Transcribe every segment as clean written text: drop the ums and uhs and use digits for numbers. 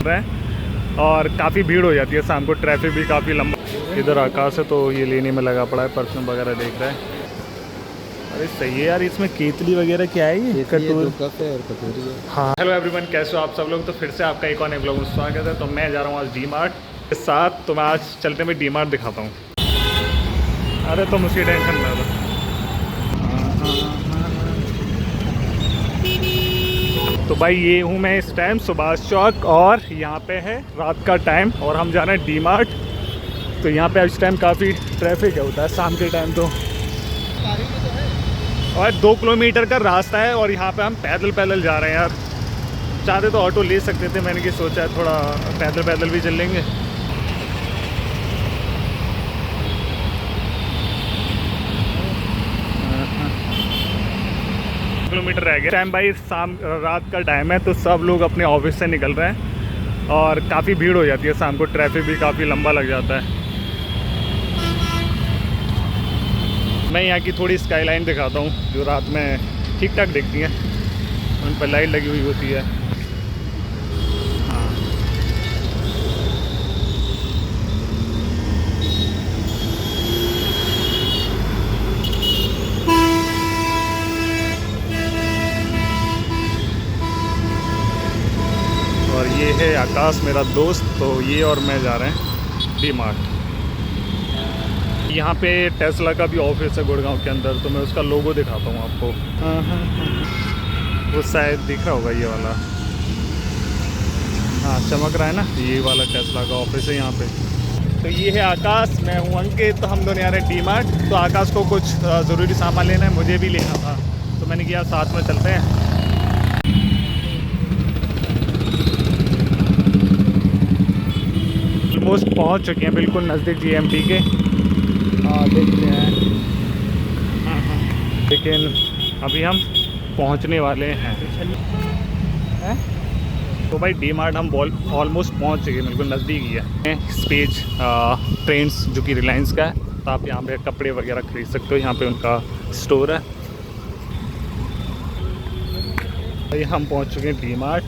रहे हैं और काफ़ी भीड़ हो जाती है शाम को, ट्रैफिक भी काफ़ी लंबा। इधर आकाश है तो ये लेने में लगा पड़ा है, परफ्यूम वगैरह देख रहा है। अरे सही है यार, इसमें केतली वगैरह क्या है ये? कटोरी है। हाँ हेलो एवरीवन, कैसे हो आप सब लोग? तो फिर से आपका एक और नए ब्लॉग में स्वागत है। तो मैं जा रहा हूँ आज डी मार्ट के साथ, तो मैं आज चलते मैं डी मार्ट दिखाता हूँ। अरे तुम उसकी टेंशन ना लो। तो भाई ये हूँ मैं इस टाइम सुभाष चौक, और यहाँ पे है रात का टाइम और हम जा रहे हैं डी मार्ट। तो यहाँ पे इस टाइम काफ़ी ट्रैफिक होता है शाम के टाइम तो, और 2 किलोमीटर का रास्ता है और यहाँ पे हम पैदल जा रहे हैं यार। चाहते तो ऑटो ले सकते थे, मैंने कि सोचा है थोड़ा पैदल भी चल लेंगे। किलोमीटर रह गया टाइम भाई, रात का टाइम है तो सब लोग अपने ऑफिस से निकल रहे हैं और काफ़ी भीड़ हो जाती है शाम को, ट्रैफिक भी काफ़ी लंबा लग जाता है। मैं यहाँ की थोड़ी स्काईलाइन दिखाता हूँ जो रात में ठीक ठाक दिखती है, उन पर लाइट लगी हुई होती है। हाँ और ये है आकाश मेरा दोस्त, तो ये और मैं जा रहे हैं डी मार्ट। यहाँ पे टेस्ला का भी ऑफिस है गुड़गांव के अंदर, तो मैं उसका लोगो दिखाता हूँ आपको। वो शायद दिख रहा होगा ये वाला, हाँ चमक रहा है ना, ये वाला टेस्ला का ऑफिस है यहाँ पे। तो ये है आकाश, मैं हूँ अंकित, तो हम दोनों आ रहे हैं डी मार्ट। तो आकाश को कुछ ज़रूरी सामान लेना है, मुझे भी लेना था, तो मैंने किया साथ में चलते हैं। ऑलमोस्ट पहुँच चुके हैं, बिल्कुल नज़दीक जीएमटी के। हाँ देखते हैं, लेकिन अभी हम पहुंचने वाले हैं। तो भाई डी मार्ट हम ऑलमोस्ट पहुंच चुके हैं, बिल्कुल नज़दीक ही है। स्पेज ट्रेंड्स जो कि रिलायंस का है, तो आप यहाँ पे कपड़े वगैरह खरीद सकते हो, यहाँ पे उनका स्टोर है। भाई हम पहुंच चुके हैं डी मार्ट,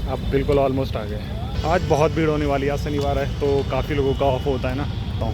अब बिल्कुल ऑलमोस्ट आ गए। आज बहुत भीड़ होने वाली है, आज शनिवार है तो काफ़ी लोगों का ऑफ होता है ना। तो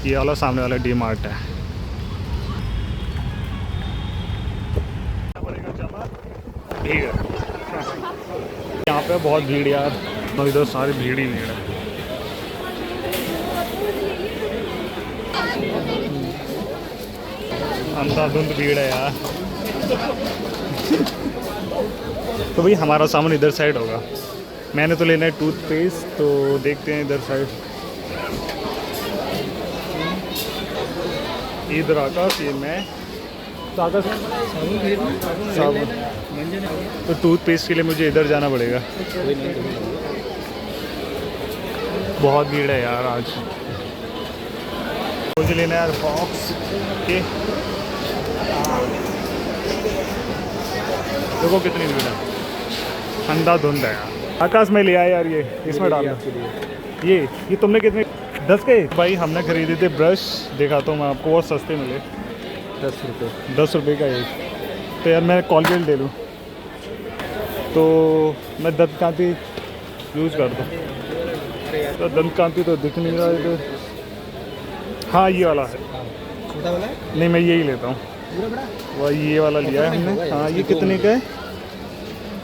ये वाला सामने वाला डी मार्ट है। भीड़ यहाँ पे बहुत भीड़ यार, तो इधर सारी भीड़ ही भीड़ है। अंधाधुंध भीड़ है यार। तो भाई हमारा सामान इधर साइड होगा, मैंने तो लेना है टूथपेस्ट, तो देखते हैं इधर साइड। इधर आकाश, ये मैं तो आकाश साबुन, तो टूथपेस्ट के लिए मुझे इधर जाना पड़ेगा। बहुत भीड़ है यार आज। मुझे लेना है यार बॉक्स के, देखो कितनी भीड़ है, अंधाधुंध है यार। आकाश में ले आया यार, ये इसमें डाल ये तुमने कितने 10 के? भाई हमने खरीदे थे ब्रश, दिखाता हूँ मैं आपको, बहुत सस्ते मिले, 10 रुपये का एक। तो यार मैं कॉलगेट ले लूँ, तो मैं दंत कांति यूज़ करता हूँ, तो दंत कांति तो दिख नहीं रहा है। हाँ ये वाला है, छोटा वाला है? नहीं मैं यही लेता हूँ, वही ये वाला लिया है हमने। हाँ ये कितने का है?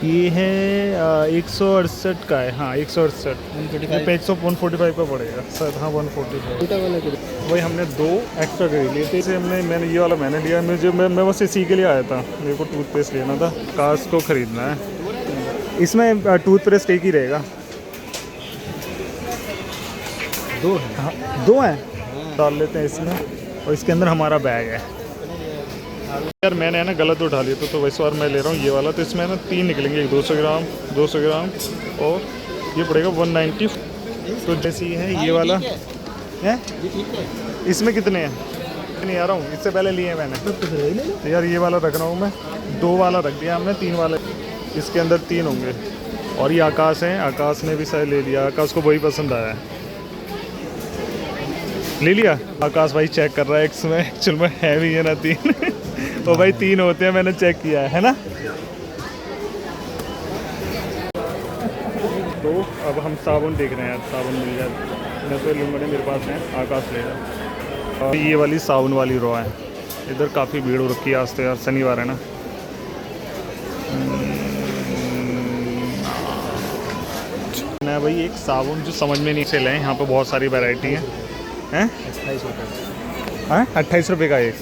ये है 168 का है। हाँ 168, 145 का पड़ेगा सर। हाँ 145 वही हमने 2 एक्स्ट्रा खरीद लिए थे। इसे मैंने ये वाला मैंने लिया, मैं बस इसी के लिए आया था, मेरे को टूथपेस्ट लेना था, काश को ख़रीदना है। इसमें टूथपेस्ट एक ही रहेगा, 2 है। हाँ 2 हैं, डाल लेते हैं इसमें, और इसके अंदर हमारा बैग है। यार मैंने है ना गलत उठा लिया, तो वैसे बार मैं ले रहा हूँ ये वाला। तो इसमें ना 3 निकलेंगे, 200 ग्राम और ये पड़ेगा 190। तो जैसे ये है ये वाला है, इसमें कितने हैं नहीं आ रहा हूँ, इससे पहले लिए मैंने। तो यार ये वाला रख रहा हूँ मैं, 2 वाला रख दिया हमने, 3 वाले इसके अंदर 3 होंगे। और ये आकाश है, आकाश ने भी शायद ले लिया, आकाश को वही पसंद आया है, ले लिया। आकाश भाई चेक कर रहा है, एक्चुअल में है भी है ना 3 तो भाई 3 होते हैं, मैंने चेक किया है ना। तो अब हम साबुन देख रहे हैं यार, साबुन मिल जाए। मैं तो लूँगा नहीं, मेरे पास है, आकाश लेगा। और ये वाली साबुन वाली रो है। इधर काफ़ी भीड़ हो रखी है आज तो यार, शनिवार है ना। मैं भाई एक साबुन जो समझ में नहीं चला है, यहाँ पे बहुत सारी वैरायटी हैं। 28 रुपये। हाँ 28 रुपये का एक।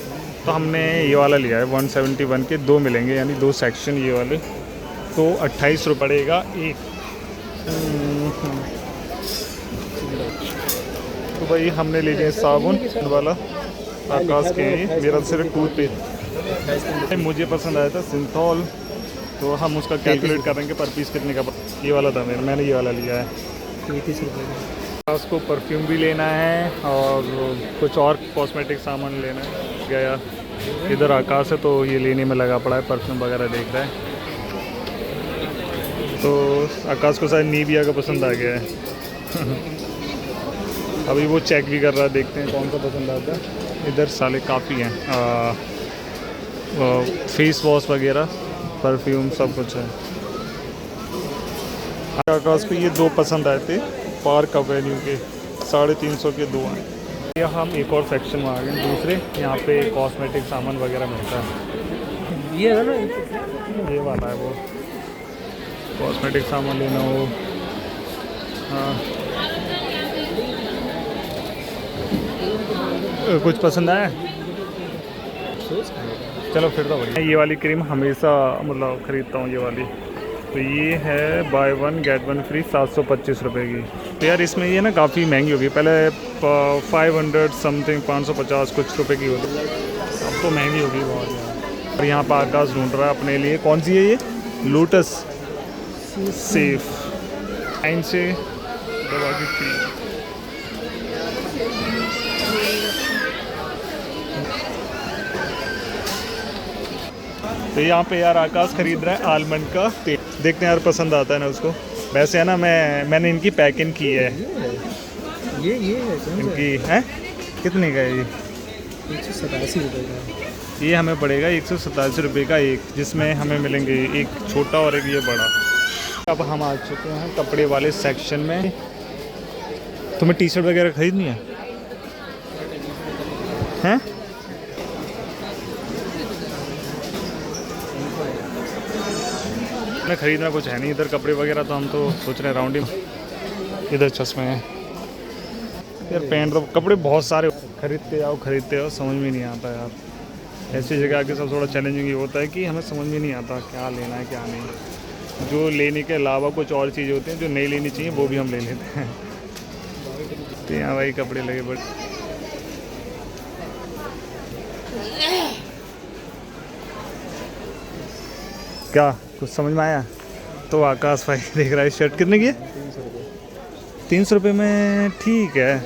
तो हमने ये वाला लिया है 171 के, 2 मिलेंगे यानी 2 सेक्शन ये वाले, तो 28 रुपये पड़ेगा एक। तो भाई हमने ले लिए साबुन वाला आकाश के, मेरा सिर्फ टूथपेस्ट मुझे पसंद आया था सिंथॉल, तो हम उसका कैलकुलेट करेंगे पर पीस कितने का। ये वाला था मैंने ये वाला लिया है 30 रुपये का। उसको परफ्यूम भी लेना है और कुछ और कॉस्मेटिक सामान लेना है। गया इधर आकाश है तो ये लेने में लगा पड़ा है, परफ्यूम वगैरह देख रहा है। तो आकाश को शायद नीविया का पसंद आ गया है। अभी वो चेक भी कर रहा है, देखते हैं कौन सा पसंद आता है। इधर साले काफ़ी हैं, फेस वॉश वगैरह, परफ्यूम सब कुछ है। आकाश को ये 2 पसंद आए थे पार्क एवेन्यू के, 350 के 2 हैं। यहाँ हम एक और सेक्शन में आ गए दूसरे, यहाँ पे कॉस्मेटिक सामान वगैरह मिलता है। ये है ना, ये वाला है वो कॉस्मेटिक सामान लेना हो। हाँ कुछ पसंद आया? चलो फिर तो बढ़िया। ये वाली क्रीम हमेशा मतलब ख़रीदता हूँ ये वाली, तो ये है बाय 1 गेट 1 फ्री 725 रुपये की। तो यार इसमें ये ना काफ़ी महंगी होगी, पहले 500 समथिंग 550 कुछ रुपए की होती, अब तो महंगी होगी बहुत यार। और यहाँ पर आकाश ढूंढ रहा है अपने लिए, कौन सी है ये? लोटस सेफ 9 से दवा की क्रीम। तो यहाँ पे यार आकाश खरीद रहा है आलमंड का तेल, देखते हैं यार पसंद आता है ना उसको। वैसे है ना, मैंने इनकी पैकिंग की है। ये इनकी है कितने का है ये? 187 रुपये का। ये हमें पड़ेगा 187 रुपये का एक, जिसमें हमें मिलेंगे एक छोटा और एक ये बड़ा। अब हम आ चुके हैं कपड़े वाले सेक्शन में। तुम्हें टी शर्ट वगैरह खरीदनी है? हैं? मैं खरीदना कुछ है नहीं इधर कपड़े वगैरह, तो हम तो सोच रहे हैं राउंड ही। इधर चश्मे हैं यार, पैंट कपड़े बहुत सारे, खरीदते आओ समझ में नहीं आता यार। ऐसी जगह आके सब थोड़ा चैलेंजिंग ये होता है कि हमें समझ में नहीं आता क्या लेना है क्या नहीं। जो लेने के अलावा कुछ और चीज़ें होती हैं जो नहीं लेनी चाहिए, वो भी हम ले लेते हैं। तो यहाँ भाई कपड़े लगे बड़े। क्या कुछ समझ में आया? तो आकाश भाई देख रहा है शर्ट कितने की है? 300 रुपये में ठीक है,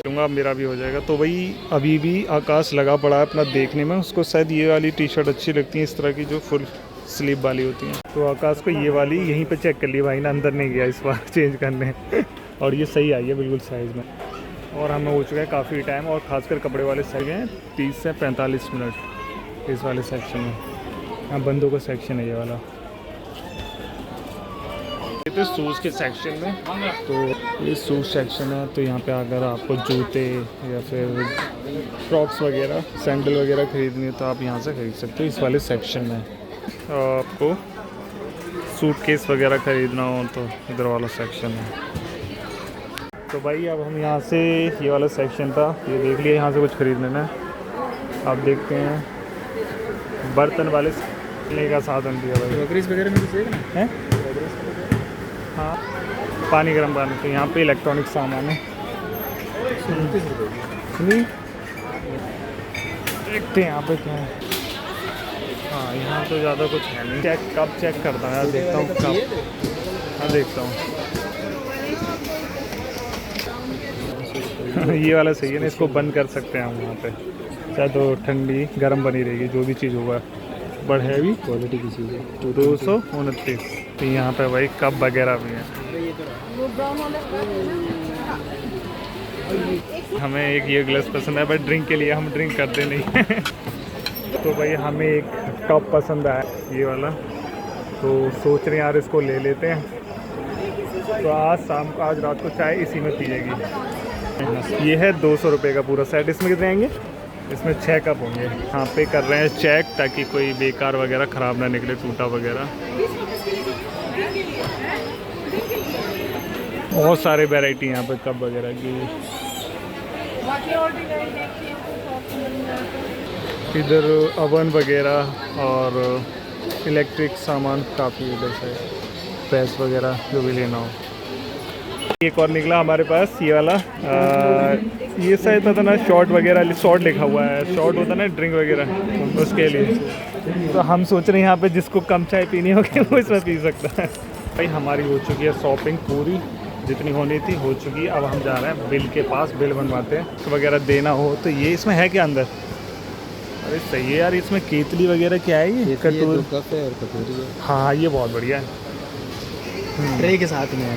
लूँगा, मेरा भी हो जाएगा। तो भाई अभी भी आकाश लगा पड़ा है अपना देखने में, उसको शायद ये वाली टी शर्ट अच्छी लगती है, इस तरह की जो फुल स्लीव वाली होती हैं। तो आकाश को ये वाली यहीं पे चेक कर ली भाई ना, अंदर नहीं गया इस बार चेंज करने। और ये सही आई है बिल्कुल साइज़ में। और हमें हो चुका है काफ़ी टाइम, और ख़ासकर कपड़े वाले सही हैं 30 से 45 मिनट इस वाले सेक्शन में। हाँ बंदों का सेक्शन है ये वाला। ये तो शूज़ के सेक्शन में, तो ये शूज़ सेक्शन है। तो यहाँ पे अगर आपको जूते या फिर फ्रॉक्स वगैरह, सैंडल वगैरह खरीदनी है तो आप यहाँ से खरीद सकते हो इस वाले सेक्शन में। आपको सूटकेस वगैरह ख़रीदना हो तो इधर वाला सेक्शन है। तो भाई अब हम यहाँ से, ये वाला सेक्शन था ये देख लिया, यहाँ से कुछ खरीद लेना है। आप देखते हैं बर्तन वाले लेने का साधन दिया भाई, क्रॉकरीज वगैरह में कुछ है? हाँ पानी गर्म पानी। तो यहाँ पे इलेक्ट्रॉनिक सामान है। देखते हैं यहाँ पे क्या है। हाँ यहाँ तो ज़्यादा कुछ है नहीं। कब चेक करता हूँ यार, देखता हूँ कब। हाँ देखता हूँ। ये वाला सही है ना, इसको बंद कर सकते हैं हम यहाँ पे, चाहे तो ठंडी गर्म बनी रहेगी जो भी चीज़ होगा। बट हैवी क्वालिटी की चीज़ है। 229। तो यहाँ पे भाई कप वगैरह भी हैं। हमें एक ये ग्लास पसंद है, बट ड्रिंक के लिए हम ड्रिंक करते नहीं। तो भाई हमें एक कप पसंद आया ये वाला, तो सोच रहे हैं यार इसको ले लेते हैं। तो आज रात को चाय इसी में पिएगी। ये है 200 रुपये का पूरा सेट। इसमें कितने आएंगे? इसमें 6 कप होंगे। यहाँ पे कर रहे हैं चेक ताकि कोई बेकार वगैरह ख़राब ना निकले, टूटा वगैरह। बहुत सारे वैरायटी यहाँ पे कप वगैरह की। इधर ओवन वगैरह और इलेक्ट्रिक सामान काफ़ी इधर से, प्रेस वगैरह जो भी लेना हो। एक और निकला हमारे पास ये वाला, ये शायद पता ना शॉर्ट वगैरह, शॉर्ट लिखा हुआ है, शॉर्ट होता ना ड्रिंक वगैरह उसके लिए। तो हम सोच रहे हैं यहाँ पे जिसको कम चाय पीनी होगी वो इसमें पी सकता है। भाई हमारी हो चुकी है शॉपिंग पूरी, जितनी होनी थी हो चुकी। अब हम जा रहे हैं बिल के पास, बिल बनवाते हैं वगैरह देना हो तो। ये इसमें है क्या अंदर? अरे सही है यार, इसमें केतली वगैरह क्या है? ये कटोरी, कप है और कटोरी है। हाँ ये बहुत बढ़िया है। ट्रे के साथ में है,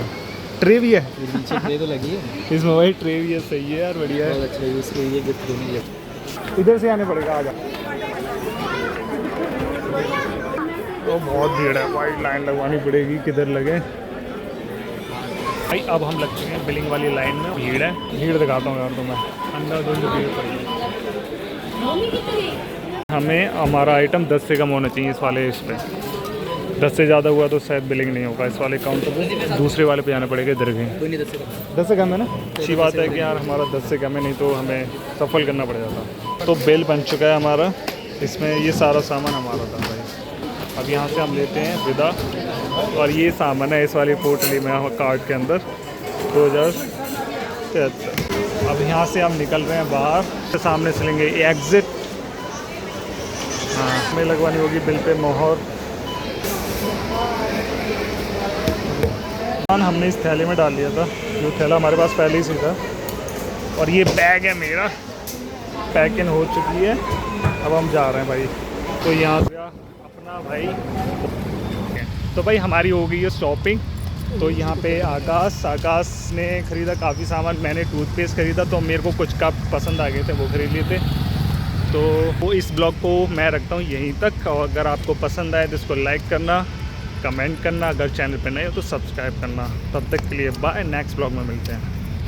ट्रे भी है नीचे ट्रे तो लगी है इसमें। वही ट्रे भी है, सही है यार, बढ़िया है। बहुत अच्छा है, इसके लिए गिफ्ट देनी है। इधर से आने पड़ेगा, आ जा। तो बहुत भीड़ है भाई, लाइन लगवानी पड़ेगी, किधर लगे भाई। अब हम लग चुके हैं बिलिंग वाली लाइन में। भीड़ है, भीड़ दिखाता हूँ यार तुम्हें। अंदर धुंध भीड़ पड़ी है। हमें हमारा आइटम 10 से कम होना चाहिए इस वाले इस पे। 10 से ज़्यादा हुआ तो शायद बिलिंग नहीं होगा इस वाले काउंटर पे। दूसरे वाले पे जाना पड़ेगा, इधर कहीं। 10 से कम है ना? अच्छी बात है कि यार हमारा 10 से कम है, नहीं तो हमें सफल करना पड़ जाता। तो बिल बन चुका है हमारा, इसमें ये सारा सामान हमारा था भाई। अब यहाँ से हम लेते हैं विदा। और ये सामान है इस वाली पोटली में कार्ड के अंदर 2073। अब यहाँ से हम निकल रहे हैं बाहर। सामने से लेंगे एग्ज़िट। हाँ, हमें लगवानी होगी बिल पे मोहर। सामान हमने इस थैले में डाल लिया था, जो थैला हमारे पास पहले ही से था। और ये बैग है मेरा, पैकिंग हो चुकी है। अब हम जा रहे हैं भाई। तो यहाँ से अपना भाई, तो भाई हमारी हो गई है शॉपिंग। तो यहाँ पे आकाश ने ख़रीदा काफ़ी सामान। मैंने टूथपेस्ट ख़रीदा, तो मेरे को कुछ कप पसंद आ गए थे, वो ख़रीद लिए थे। तो वो इस ब्लॉग को मैं रखता हूँ यहीं तक। और अगर आपको पसंद आए तो इसको लाइक करना, कमेंट करना, अगर चैनल पे नए हो तो सब्सक्राइब करना। तब तक के लिए बाय, नेक्स्ट ब्लॉग में मिलते हैं।